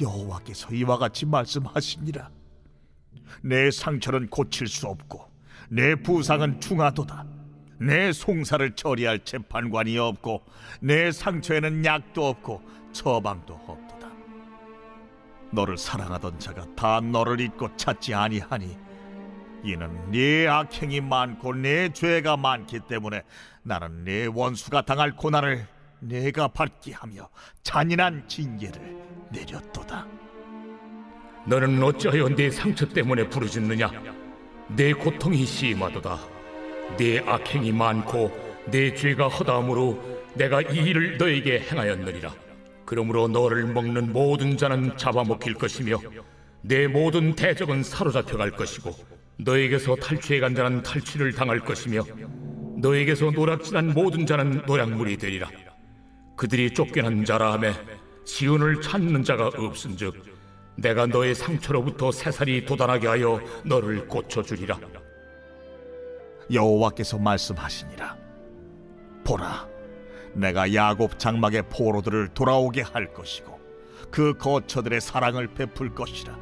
여호와께서 이와 같이 말씀하시니라. 내 상처는 고칠 수 없고 내 부상은 중하도다. 내 송사를 처리할 재판관이 없고 내 상처에는 약도 없고 처방도 없도다. 너를 사랑하던 자가 다 너를 잊고 찾지 아니하니 이는 네 악행이 많고 네 죄가 많기 때문에 나는 네 원수가 당할 고난을 내가 받게 하며 잔인한 징계를 내렸도다. 너는 어찌하여 네 상처 때문에 부르짖느냐? 네 고통이 심하도다. 네 악행이 많고 네 죄가 허다함으로 내가 이 일을 너에게 행하였느니라. 그러므로 너를 먹는 모든 자는 잡아먹힐 것이며 내 모든 대적은 사로잡혀 갈 것이고 너에게서 탈취해 간 자는 탈취를 당할 것이며 너에게서 노략질한 모든 자는 노략물이 되리라. 그들이 쫓겨난 자라 하매 시온을 찾는 자가 없은즉 내가 너의 상처로부터 새살이 돋아나게 하여 너를 고쳐주리라. 여호와께서 말씀하시니라. 보라, 내가 야곱 장막의 포로들을 돌아오게 할 것이고 그 거처들의 사랑을 베풀 것이라.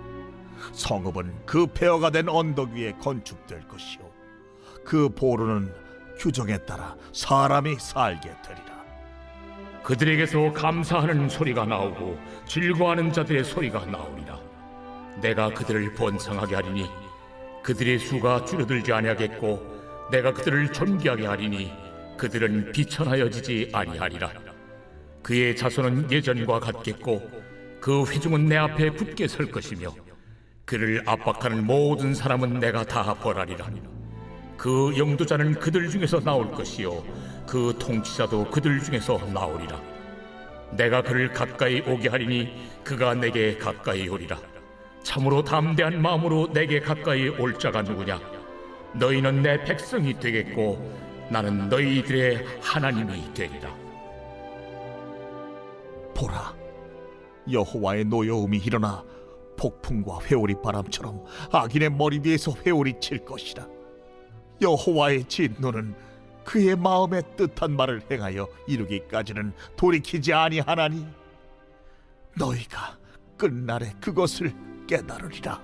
성읍은 그 폐허가 된 언덕 위에 건축될 것이요 그 보루는 규정에 따라 사람이 살게 되리라. 그들에게서 감사하는 소리가 나오고 즐거워하는 자들의 소리가 나오리라. 내가 그들을 번성하게 하리니 그들의 수가 줄어들지 아니하겠고 내가 그들을 존귀하게 하리니 그들은 비천하여지지 아니하리라. 그의 자손은 예전과 같겠고 그 회중은 내 앞에 굳게 설 것이며 그를 압박하는 모든 사람은 내가 다 벌하리라. 그 영도자는 그들 중에서 나올 것이요 그 통치자도 그들 중에서 나오리라. 내가 그를 가까이 오게 하리니 그가 내게 가까이 오리라. 참으로 담대한 마음으로 내게 가까이 올 자가 누구냐? 너희는 내 백성이 되겠고 나는 너희들의 하나님이 되리라. 보라, 여호와의 노여움이 일어나 폭풍과 회오리 바람처럼 악인의 머리 위에서 회오리 칠 것이라. 여호와의 진노는 그의 마음에 뜻한 말을 행하여 이루기까지는 돌이키지 아니하나니 너희가 끝날에 그것을 깨달으리라.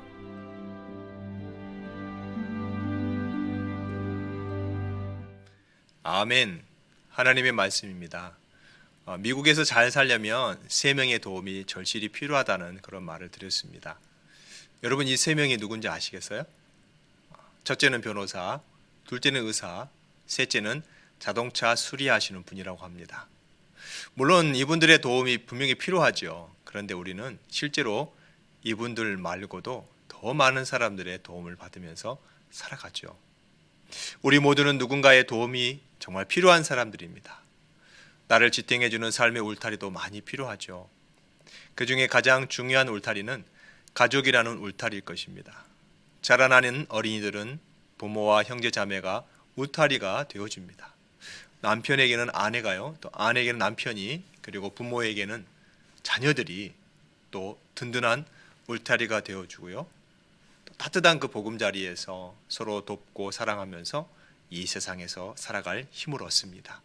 아멘. 하나님의 말씀입니다. 미국에서 잘 살려면 3명의 도움이 절실히 필요하다는 그런 말을 드렸습니다. 여러분, 이 3명이 누군지 아시겠어요? 첫째는 변호사, 둘째는 의사, 셋째는 자동차 수리하시는 분이라고 합니다. 물론 이분들의 도움이 분명히 필요하죠. 그런데 우리는 실제로 이분들 말고도 더 많은 사람들의 도움을 받으면서 살아가죠. 우리 모두는 누군가의 도움이 정말 필요한 사람들입니다. 나를 지탱해주는 삶의 울타리도 많이 필요하죠. 그 중에 가장 중요한 울타리는 가족이라는 울타리일 것입니다. 자라나는 어린이들은 부모와 형제 자매가 울타리가 되어줍니다. 남편에게는 아내가요, 또 아내에게는 남편이, 그리고 부모에게는 자녀들이 또 든든한 울타리가 되어주고요. 또 따뜻한 그 보금자리에서 서로 돕고 사랑하면서 이 세상에서 살아갈 힘을 얻습니다.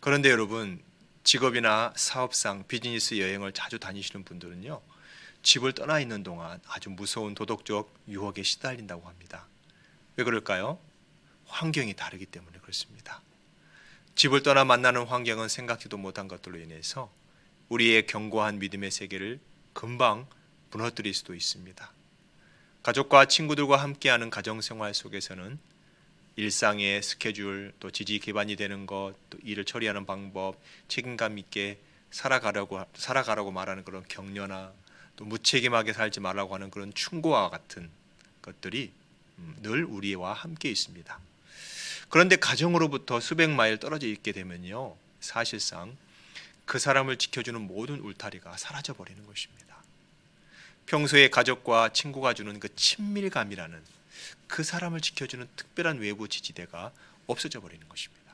그런데 여러분, 직업이나 사업상 비즈니스 여행을 자주 다니시는 분들은요, 집을 떠나 있는 동안 아주 무서운 도덕적 유혹에 시달린다고 합니다. 왜 그럴까요? 환경이 다르기 때문에 그렇습니다. 집을 떠나 만나는 환경은 생각지도 못한 것들로 인해서 우리의 견고한 믿음의 세계를 금방 무너뜨릴 수도 있습니다. 가족과 친구들과 함께하는 가정생활 속에서는 일상의 스케줄, 또 지지 기반이 되는 것, 또 일을 처리하는 방법, 책임감 있게 살아가라고 말하는 그런 격려나 또 무책임하게 살지 말라고 하는 그런 충고와 같은 것들이 늘 우리와 함께 있습니다. 그런데 가정으로부터 수백 마일 떨어져 있게 되면요, 사실상 그 사람을 지켜주는 모든 울타리가 사라져 버리는 것입니다. 평소에 가족과 친구가 주는 그 친밀감이라는 그 사람을 지켜주는 특별한 외부 지지대가 없어져 버리는 것입니다.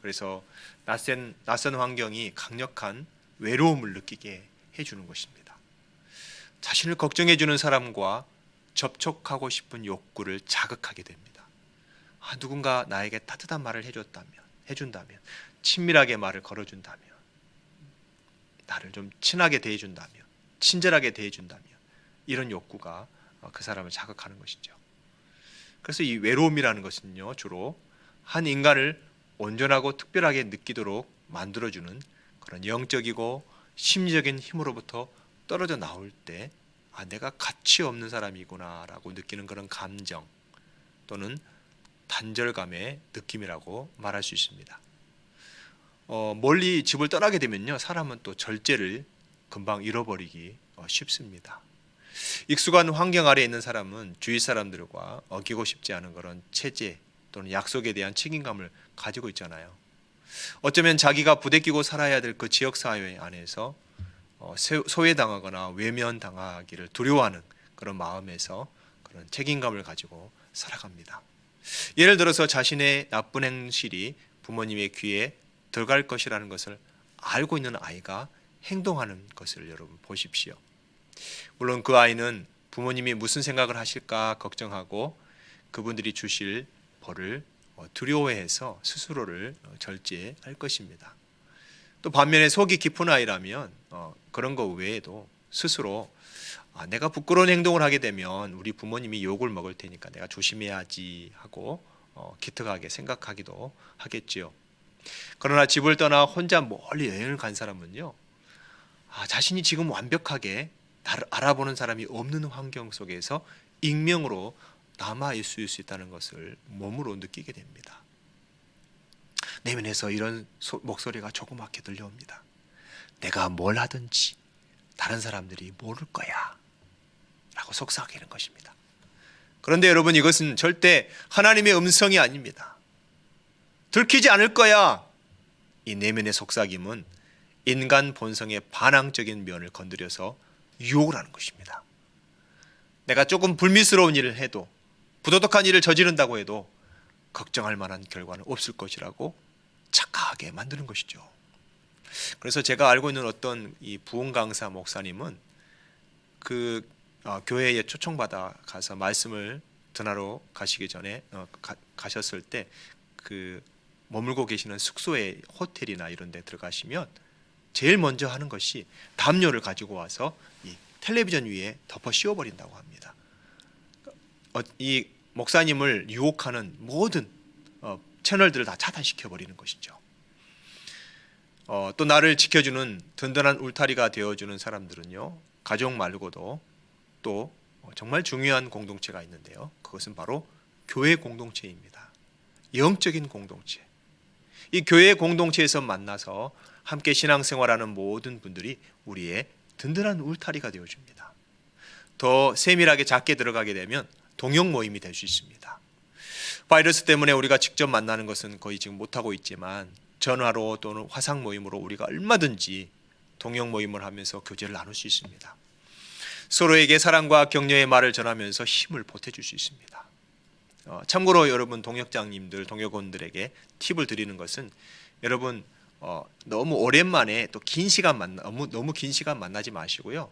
그래서 낯선 환경이 강력한 외로움을 느끼게 해주는 것입니다. 자신을 걱정해주는 사람과 접촉하고 싶은 욕구를 자극하게 됩니다. 누군가 나에게 따뜻한 말을 해준다면, 친밀하게 말을 걸어준다면, 나를 좀 친하게 대해준다면, 친절하게 대해준다면 이런 욕구가 그 사람을 자극하는 것이죠. 그래서 이 외로움이라는 것은요, 주로 한 인간을 온전하고 특별하게 느끼도록 만들어주는 그런 영적이고 심리적인 힘으로부터 떨어져 나올 때 내가 가치 없는 사람이구나라고 느끼는 그런 감정 또는 단절감의 느낌이라고 말할 수 있습니다. 멀리 집을 떠나게 되면요, 사람은 또 절제를 금방 잃어버리기 쉽습니다. 익숙한 환경 아래 있는 사람은 주위 사람들과 어기고 싶지 않은 그런 체제 또는 약속에 대한 책임감을 가지고 있잖아요. 어쩌면 자기가 부대끼고 살아야 될 그 지역사회 안에서 소외당하거나 외면당하기를 두려워하는 그런 마음에서 그런 책임감을 가지고 살아갑니다. 예를 들어서 자신의 나쁜 행실이 부모님의 귀에 들어갈 것이라는 것을 알고 있는 아이가 행동하는 것을 여러분 보십시오. 물론 그 아이는 부모님이 무슨 생각을 하실까 걱정하고 그분들이 주실 벌을 두려워해서 스스로를 절제할 것입니다. 또 반면에 속이 깊은 아이라면 그런 것 외에도 스스로 내가 부끄러운 행동을 하게 되면 우리 부모님이 욕을 먹을 테니까 내가 조심해야지 하고 기특하게 생각하기도 하겠지요. 그러나 집을 떠나 혼자 멀리 여행을 간 사람은요, 자신이 지금 완벽하게 나를 알아보는 사람이 없는 환경 속에서 익명으로 남아 있을 수 있다는 것을 몸으로 느끼게 됩니다. 내면에서 이런 목소리가 조그맣게 들려옵니다. 내가 뭘 하든지 다른 사람들이 모를 거야 라고 속삭이는 것입니다. 그런데 여러분, 이것은 절대 하나님의 음성이 아닙니다. 들키지 않을 거야. 이 내면의 속삭임은 인간 본성의 반항적인 면을 건드려서 유혹을 하는 것입니다. 내가 조금 불미스러운 일을 해도, 부도덕한 일을 저지른다고 해도 걱정할 만한 결과는 없을 것이라고 착각하게 만드는 것이죠. 그래서 제가 알고 있는 어떤 이 부흥 강사 목사님은 그 교회에 초청받아 가서 말씀을 전하러 가시기 전에 가셨을 때 그 머물고 계시는 숙소에 호텔이나 이런 데 들어가시면 제일 먼저 하는 것이 담요를 가지고 와서 이 텔레비전 위에 덮어 씌워버린다고 합니다. 이 목사님을 유혹하는 모든 채널들을 다 차단시켜버리는 것이죠. 또 나를 지켜주는 든든한 울타리가 되어주는 사람들은요, 가족 말고도 또 정말 중요한 공동체가 있는데요, 그것은 바로 교회 공동체입니다. 영적인 공동체. 이 교회 공동체에서 만나서 함께 신앙생활하는 모든 분들이 우리의 든든한 울타리가 되어줍니다. 더 세밀하게 작게 들어가게 되면 동역 모임이 될 수 있습니다. 바이러스 때문에 우리가 직접 만나는 것은 거의 지금 못하고 있지만 전화로 또는 화상 모임으로 우리가 얼마든지 동역 모임을 하면서 교제를 나눌 수 있습니다. 서로에게 사랑과 격려의 말을 전하면서 힘을 보태줄 수 있습니다. 참고로 여러분, 동역장님들, 동역원들에게 팁을 드리는 것은, 여러분 너무 오랜만에 또 긴 시간 너무 긴 시간 만나지 마시고요,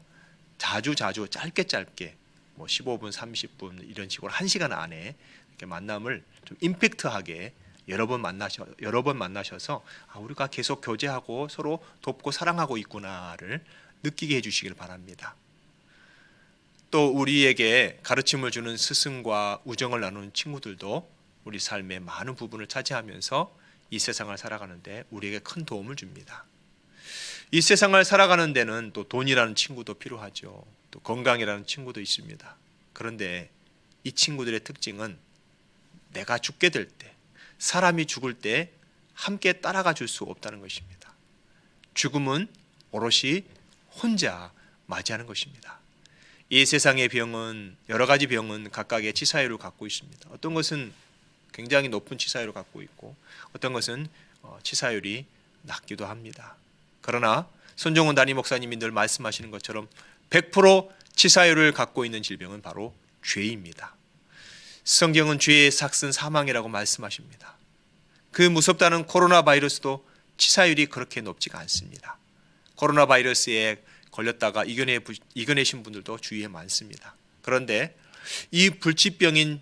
자주 짧게 뭐 15분, 30분 이런 식으로 1시간 안에 이렇게 만남을 좀 임팩트하게 여러 번 만나셔서 우리가 계속 교제하고 서로 돕고 사랑하고 있구나를 느끼게 해주시길 바랍니다. 또 우리에게 가르침을 주는 스승과 우정을 나누는 친구들도 우리 삶의 많은 부분을 차지하면서 이 세상을 살아가는데 우리에게 큰 도움을 줍니다. 이 세상을 살아가는 데는 또 돈이라는 친구도 필요하죠. 또 건강이라는 친구도 있습니다. 그런데 이 친구들의 특징은 내가 죽게 될 때, 사람이 죽을 때 함께 따라가 줄 수 없다는 것입니다. 죽음은 오롯이 혼자 맞이하는 것입니다. 이 세상의 병은, 여러 가지 병은 각각의 치사율을 갖고 있습니다. 어떤 것은 굉장히 높은 치사율을 갖고 있고 어떤 것은 치사율이 낮기도 합니다. 그러나 손정훈 담임 목사님이 늘 말씀하시는 것처럼 100% 치사율을 갖고 있는 질병은 바로 죄입니다. 성경은 죄의 삭은 사망이라고 말씀하십니다. 그 무섭다는 코로나 바이러스도 치사율이 그렇게 높지가 않습니다. 코로나 바이러스에 걸렸다가 이겨내신 분들도 주위에 많습니다. 그런데 이 불치병인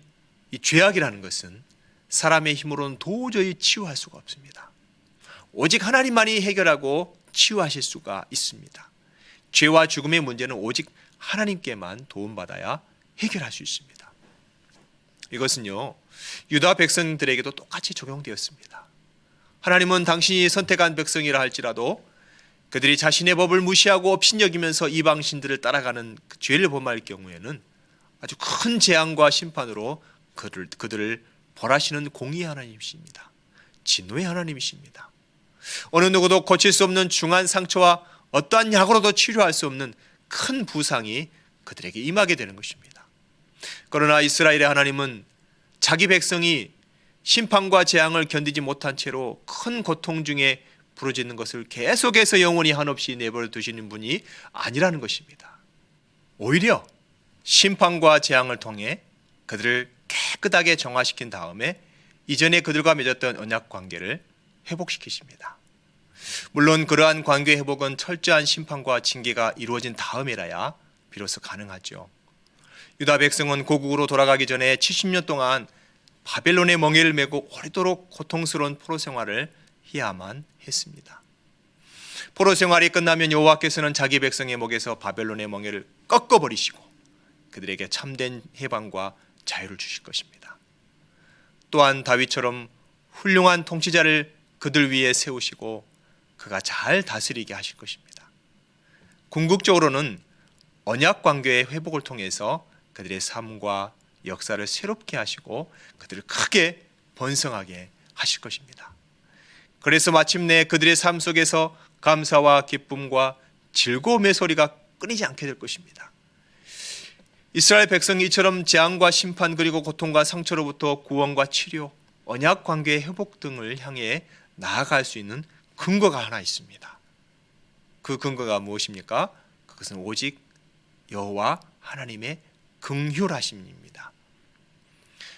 이 죄악이라는 것은 사람의 힘으로는 도저히 치유할 수가 없습니다. 오직 하나님만이 해결하고 치유하실 수가 있습니다. 죄와 죽음의 문제는 오직 하나님께만 도움받아야 해결할 수 있습니다. 이것은요, 유다 백성들에게도 똑같이 적용되었습니다. 하나님은 당신이 선택한 백성이라 할지라도 그들이 자신의 법을 무시하고 업신여기면서 이방신들을 따라가는 그 죄를 범할 경우에는 아주 큰 재앙과 심판으로 그들을 벌하시는 공의의 하나님이십니다. 진노의 하나님이십니다. 어느 누구도 고칠 수 없는 중한 상처와 어떠한 약으로도 치료할 수 없는 큰 부상이 그들에게 임하게 되는 것입니다. 그러나 이스라엘의 하나님은 자기 백성이 심판과 재앙을 견디지 못한 채로 큰 고통 중에 부르짖는 것을 계속해서 영원히 한없이 내버려 두시는 분이 아니라는 것입니다. 오히려 심판과 재앙을 통해 그들을 깨끗하게 정화시킨 다음에 이전에 그들과 맺었던 언약 관계를 회복시키십니다. 물론 그러한 관계 회복은 철저한 심판과 징계가 이루어진 다음이라야 비로소 가능하죠. 유다 백성은 고국으로 돌아가기 전에 70년 동안 바벨론의 멍에를 메고 오래도록 고통스러운 포로 생활을 해야만 했습니다. 포로 생활이 끝나면 여호와께서는 자기 백성의 목에서 바벨론의 멍에를 꺾어버리시고 그들에게 참된 해방과 자유를 주실 것입니다. 또한 다윗처럼 훌륭한 통치자를 그들 위에 세우시고 그가 잘 다스리게 하실 것입니다. 궁극적으로는 언약 관계의 회복을 통해서 그들의 삶과 역사를 새롭게 하시고 그들을 크게 번성하게 하실 것입니다. 그래서 마침내 그들의 삶 속에서 감사와 기쁨과 즐거움의 소리가 끊이지 않게 될 것입니다. 이스라엘 백성이 이처럼 재앙과 심판 그리고 고통과 상처로부터 구원과 치료, 언약 관계의 회복 등을 향해 나아갈 수 있는 근거가 하나 있습니다. 그 근거가 무엇입니까? 그것은 오직 여호와 하나님의 긍휼하심입니다.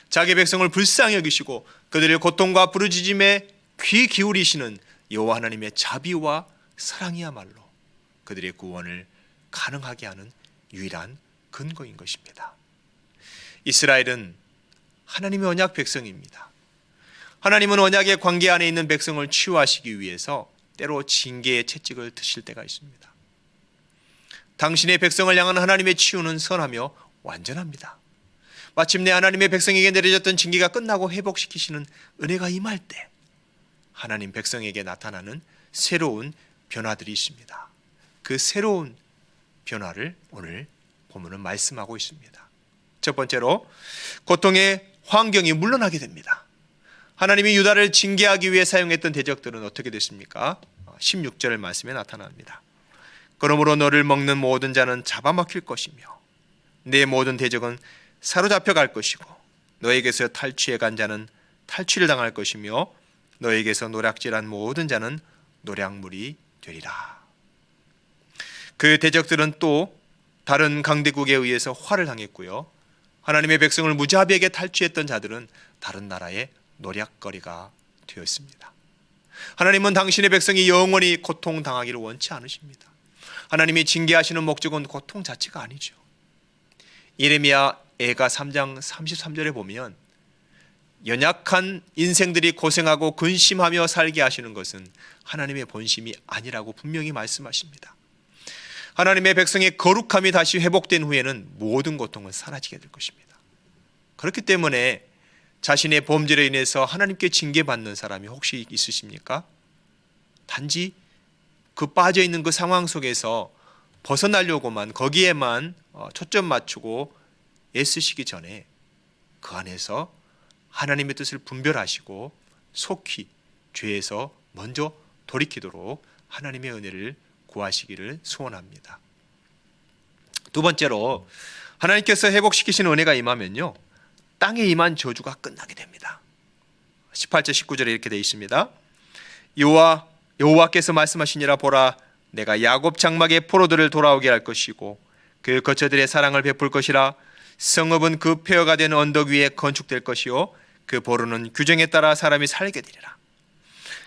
자기 백성을 불쌍히 여기시고 그들의 고통과 부르짖음에 귀 기울이시는 여호와 하나님의 자비와 사랑이야말로 그들의 구원을 가능하게 하는 유일한 근거인 것입니다. 이스라엘은 하나님의 언약 백성입니다. 하나님은 언약의 관계 안에 있는 백성을 치유하시기 위해서 때로 징계의 채찍을 드실 때가 있습니다. 당신의 백성을 향한 하나님의 치유는 선하며 완전합니다. 마침내 하나님의 백성에게 내려졌던 징계가 끝나고 회복시키시는 은혜가 임할 때 하나님 백성에게 나타나는 새로운 변화들이 있습니다. 그 새로운 변화를 오늘 본문은 말씀하고 있습니다. 첫 번째로 고통의 환경이 물러나게 됩니다. 하나님이 유다를 징계하기 위해 사용했던 대적들은 어떻게 됐습니까? 16절 말씀에 나타납니다. 그러므로 너를 먹는 모든 자는 잡아먹힐 것이며 내 모든 대적은 사로잡혀 갈 것이고 너에게서 탈취해 간 자는 탈취를 당할 것이며 너에게서 노략질한 모든 자는 노략물이 되리라. 그 대적들은 또 다른 강대국에 의해서 화를 당했고요. 하나님의 백성을 무자비하게 탈취했던 자들은 다른 나라의 노략거리가 되었습니다. 하나님은 당신의 백성이 영원히 고통당하기를 원치 않으십니다. 하나님이 징계하시는 목적은 고통 자체가 아니죠. 예레미야 애가 3장 33절에 보면 연약한 인생들이 고생하고 근심하며 살게 하시는 것은 하나님의 본심이 아니라고 분명히 말씀하십니다. 하나님의 백성의 거룩함이 다시 회복된 후에는 모든 고통은 사라지게 될 것입니다. 그렇기 때문에 자신의 범죄로 인해서 하나님께 징계받는 사람이 혹시 있으십니까? 단지 그 빠져있는 그 상황 속에서 벗어나려고만 거기에만 초점 맞추고 애쓰시기 전에 그 안에서 하나님의 뜻을 분별하시고 속히 죄에서 먼저 돌이키도록 하나님의 은혜를 구하시기를 소원합니다. 두 번째로 하나님께서 회복시키시는 은혜가 임하면요 땅에 임한 저주가 끝나게 됩니다. 18절 19절에 이렇게 되어 있습니다. 여호와께서 말씀하시니라 보라 내가 야곱 장막의 포로들을 돌아오게 할 것이고 그 거처들의 사랑을 베풀 것이라 성읍은 그 폐허가 된 언덕 위에 건축될 것이요 그 보루는 규정에 따라 사람이 살게 되리라.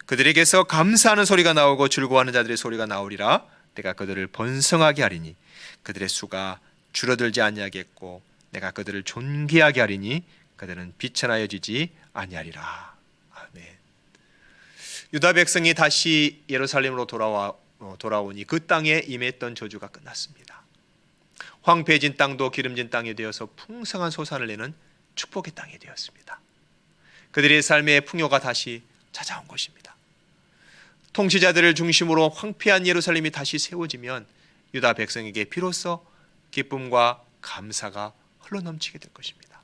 그들에게서 감사하는 소리가 나오고 즐거워하는 자들의 소리가 나오리라. 내가 그들을 번성하게 하리니 그들의 수가 줄어들지 아니하겠고 내가 그들을 존귀하게 하리니 그들은 비천하여지지 아니하리라. 아멘. 유다 백성이 다시 예루살렘으로 돌아와 돌아오니 그 땅에 임했던 저주가 끝났습니다. 황폐해진 땅도 기름진 땅이 되어서 풍성한 소산을 내는 축복의 땅이 되었습니다. 그들의 삶의 풍요가 다시 찾아온 것입니다. 통치자들을 중심으로 황폐한 예루살렘이 다시 세워지면 유다 백성에게 비로소 기쁨과 감사가 흘러넘치게 될 것입니다.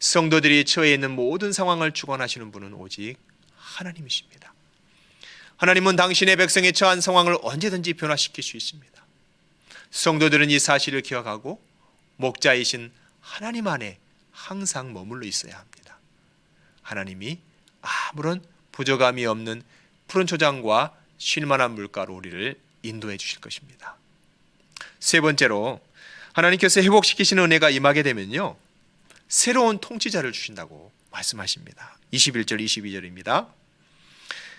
성도들이 처해 있는 모든 상황을 주관하시는 분은 오직 하나님이십니다. 하나님은 당신의 백성이 처한 상황을 언제든지 변화시킬 수 있습니다. 성도들은 이 사실을 기억하고 목자이신 하나님 안에 항상 머물러 있어야 합니다. 하나님이 아무런 부족함이 없는 푸른 초장과 쉴만한 물가로 우리를 인도해 주실 것입니다. 세 번째로 하나님께서 회복시키시는 은혜가 임하게 되면요, 새로운 통치자를 주신다고 말씀하십니다. 21절 22절입니다.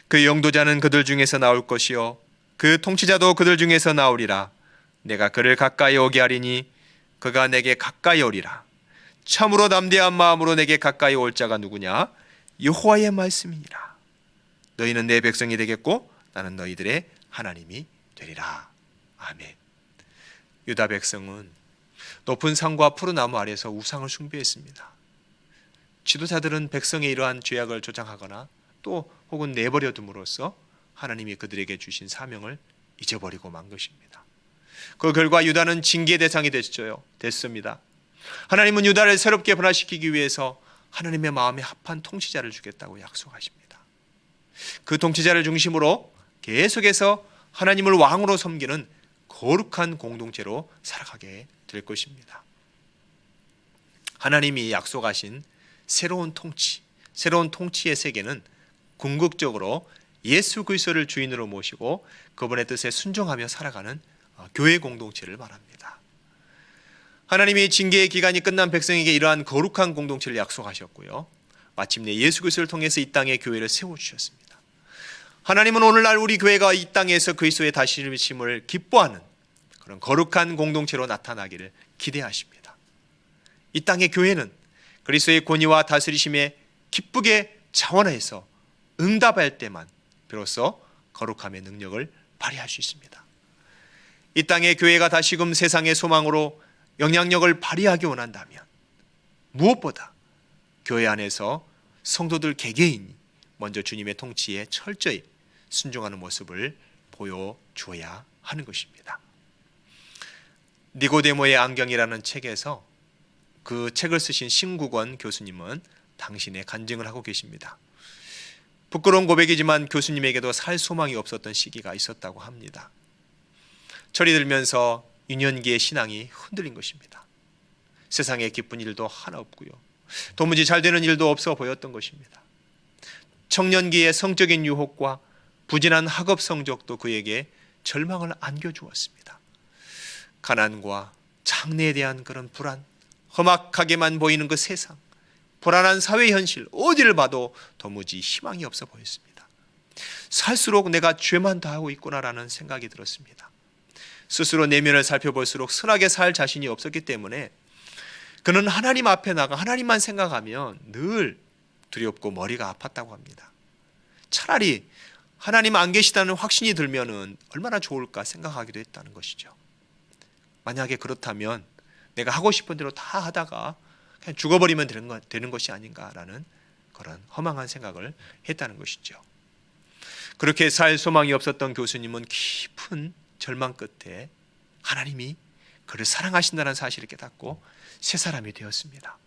그 영도자는 그들 중에서 나올 것이요 그 통치자도 그들 중에서 나오리라. 내가 그를 가까이 오게 하리니 그가 내게 가까이 오리라. 참으로 담대한 마음으로 내게 가까이 올 자가 누구냐? 여호와의 말씀이니라. 너희는 내 백성이 되겠고 나는 너희들의 하나님이 되리라. 아멘. 유다 백성은 높은 산과 푸른 나무 아래에서 우상을 숭배했습니다. 지도자들은 백성의 이러한 죄악을 조장하거나 또 혹은 내버려 둠으로써 하나님이 그들에게 주신 사명을 잊어버리고 만 것입니다. 그 결과 유다는 징계의 대상이 됐습니다. 하나님은 유다를 새롭게 변화시키기 위해서 하나님의 마음에 합한 통치자를 주겠다고 약속하십니다. 그 통치자를 중심으로 계속해서 하나님을 왕으로 섬기는 거룩한 공동체로 살아가게 될 것입니다. 하나님이 약속하신 새로운 통치의 세계는 궁극적으로 예수 그리스도를 주인으로 모시고 그분의 뜻에 순종하며 살아가는 교회 공동체를 말합니다. 하나님이 징계의 기간이 끝난 백성에게 이러한 거룩한 공동체를 약속하셨고요, 마침내 예수 그리스도를 통해서 이 땅에 교회를 세워주셨습니다. 하나님은 오늘날 우리 교회가 이 땅에서 그리스도의 다스림을 기뻐하는 그런 거룩한 공동체로 나타나기를 기대하십니다. 이 땅의 교회는 그리스도의 권위와 다스리심에 기쁘게 자원해서 응답할 때만 비로소 거룩함의 능력을 발휘할 수 있습니다. 이 땅의 교회가 다시금 세상의 소망으로 영향력을 발휘하기 원한다면 무엇보다 교회 안에서 성도들 개개인이 먼저 주님의 통치에 철저히 순종하는 모습을 보여줘야 하는 것입니다. 니고데모의 안경이라는 책에서 그 책을 쓰신 신국원 교수님은 당신의 간증을 하고 계십니다. 부끄러운 고백이지만 교수님에게도 살 소망이 없었던 시기가 있었다고 합니다. 철이 들면서 유년기의 신앙이 흔들린 것입니다. 세상에 기쁜 일도 하나 없고요, 도무지 잘 되는 일도 없어 보였던 것입니다. 청년기의 성적인 유혹과 부진한 학업 성적도 그에게 절망을 안겨주었습니다. 가난과 장래에 대한 그런 불안, 험악하게만 보이는 그 세상, 불안한 사회 현실, 어디를 봐도 도무지 희망이 없어 보였습니다. 살수록 내가 죄만 다하고 있구나라는 생각이 들었습니다. 스스로 내면을 살펴볼수록 선하게 살 자신이 없었기 때문에 그는 하나님 앞에 나가 하나님만 생각하면 늘 두렵고 머리가 아팠다고 합니다. 차라리 하나님 안 계시다는 확신이 들면은 얼마나 좋을까 생각하기도 했다는 것이죠. 만약에 그렇다면 내가 하고 싶은 대로 다 하다가 그냥 죽어버리면 되는 것이 아닌가라는 그런 허망한 생각을 했다는 것이죠. 그렇게 살 소망이 없었던 교수님은 깊은 절망 끝에 하나님이 그를 사랑하신다는 사실을 깨닫고 새 사람이 되었습니다.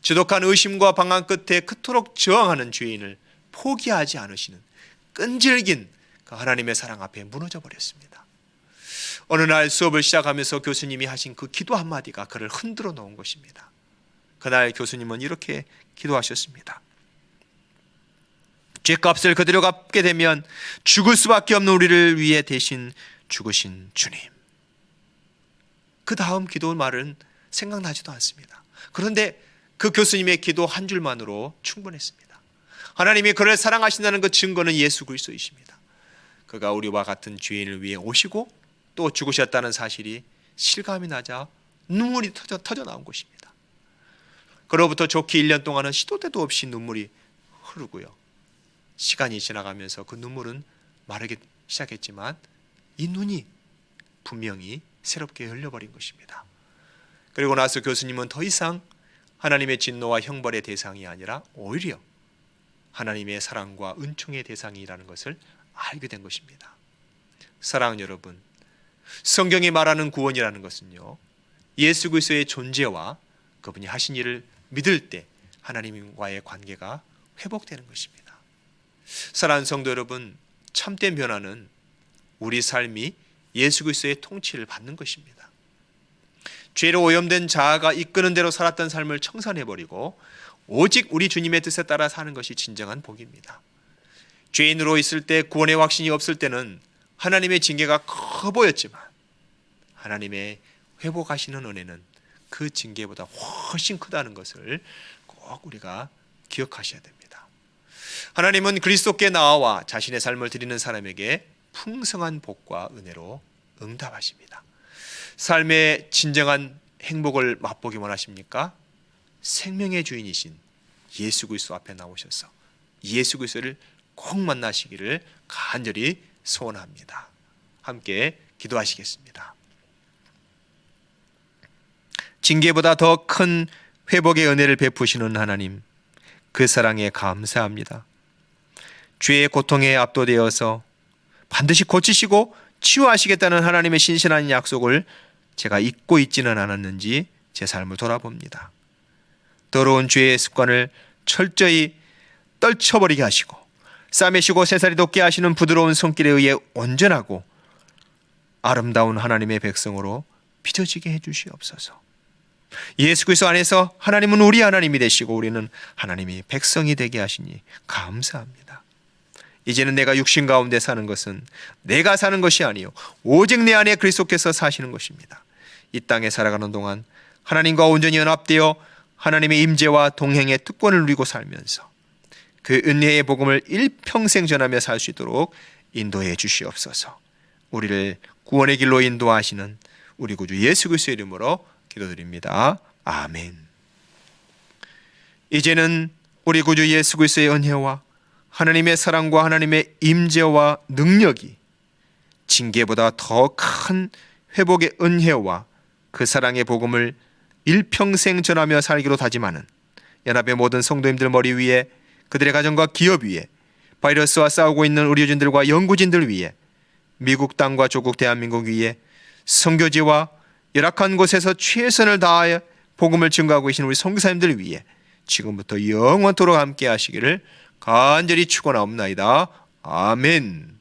지독한 의심과 방황 끝에 그토록 저항하는 죄인을 포기하지 않으시는 끈질긴 그 하나님의 사랑 앞에 무너져 버렸습니다. 어느 날 수업을 시작하면서 교수님이 하신 그 기도 한마디가 그를 흔들어 놓은 것입니다. 그날 교수님은 이렇게 기도하셨습니다. 죄값을 그대로 갚게 되면 죽을 수밖에 없는 우리를 위해 대신 죽으신 주님. 그 다음 기도 말은 생각나지도 않습니다. 그런데 그 교수님의 기도 한 줄만으로 충분했습니다. 하나님이 그를 사랑하신다는 그 증거는 예수 그리스도이십니다. 그가 우리와 같은 죄인을 위해 오시고 또 죽으셨다는 사실이 실감이 나자 눈물이 터져 나온 것입니다. 그로부터 좋게 1년 동안은 시도 때도 없이 눈물이 흐르고요, 시간이 지나가면서 그 눈물은 마르게 시작했지만 이 눈이 분명히 새롭게 열려버린 것입니다. 그리고 나서 교수님은 더 이상 하나님의 진노와 형벌의 대상이 아니라 오히려 하나님의 사랑과 은총의 대상이라는 것을 알게 된 것입니다. 사랑하는 여러분, 성경이 말하는 구원이라는 것은요, 예수 그리스도의 존재와 그분이 하신 일을 믿을 때 하나님과의 관계가 회복되는 것입니다. 사랑하는 성도 여러분, 참된 변화는 우리 삶이 예수 그리스도의 통치를 받는 것입니다. 죄로 오염된 자아가 이끄는 대로 살았던 삶을 청산해버리고 오직 우리 주님의 뜻에 따라 사는 것이 진정한 복입니다. 죄인으로 있을 때 구원의 확신이 없을 때는 하나님의 징계가 커 보였지만 하나님의 회복하시는 은혜는 그 징계보다 훨씬 크다는 것을 꼭 우리가 기억하셔야 됩니다. 하나님은 그리스도께 나와 자신의 삶을 드리는 사람에게 풍성한 복과 은혜로 응답하십니다. 삶의 진정한 행복을 맛보기 원하십니까? 생명의 주인이신 예수 그리스도 앞에 나오셔서 예수 그리스도를 꼭 만나시기를 간절히 소원합니다. 함께 기도하시겠습니다. 징계보다 더 큰 회복의 은혜를 베푸시는 하나님, 그 사랑에 감사합니다. 죄의 고통에 압도되어서 반드시 고치시고 치유하시겠다는 하나님의 신실한 약속을 제가 잊고 있지는 않았는지 제 삶을 돌아봅니다. 더러운 죄의 습관을 철저히 떨쳐버리게 하시고 싸매시고 새살이 돋게 하시는 부드러운 손길에 의해 온전하고 아름다운 하나님의 백성으로 빚어지게 해주시옵소서. 예수 그리스도 안에서 하나님은 우리 하나님이 되시고 우리는 하나님이 백성이 되게 하시니 감사합니다. 이제는 내가 육신 가운데 사는 것은 내가 사는 것이 아니요 오직 내 안에 그리스도께서 사시는 것입니다. 이 땅에 살아가는 동안 하나님과 온전히 연합되어 하나님의 임재와 동행의 특권을 누리고 살면서 그 은혜의 복음을 일평생 전하며 살 수 있도록 인도해 주시옵소서. 우리를 구원의 길로 인도하시는 우리 구주 예수 그리스도의 이름으로 기도드립니다. 아멘. 이제는 우리 구주 예수 그리스도의 은혜와 하나님의 사랑과 하나님의 임재와 능력이 징계보다 더 큰 회복의 은혜와 그 사랑의 복음을 일평생 전하며 살기로 다짐하는 연합의 모든 성도님들 머리 위에, 그들의 가정과 기업 위에, 바이러스와 싸우고 있는 의료진들과 연구진들 위에, 미국 땅과 조국 대한민국 위에, 선교지와 열악한 곳에서 최선을 다하여 복음을 증거하고 계신 우리 선교사님들 위에 지금부터 영원토록 함께 하시기를 간절히 축원하옵나이다. 아멘.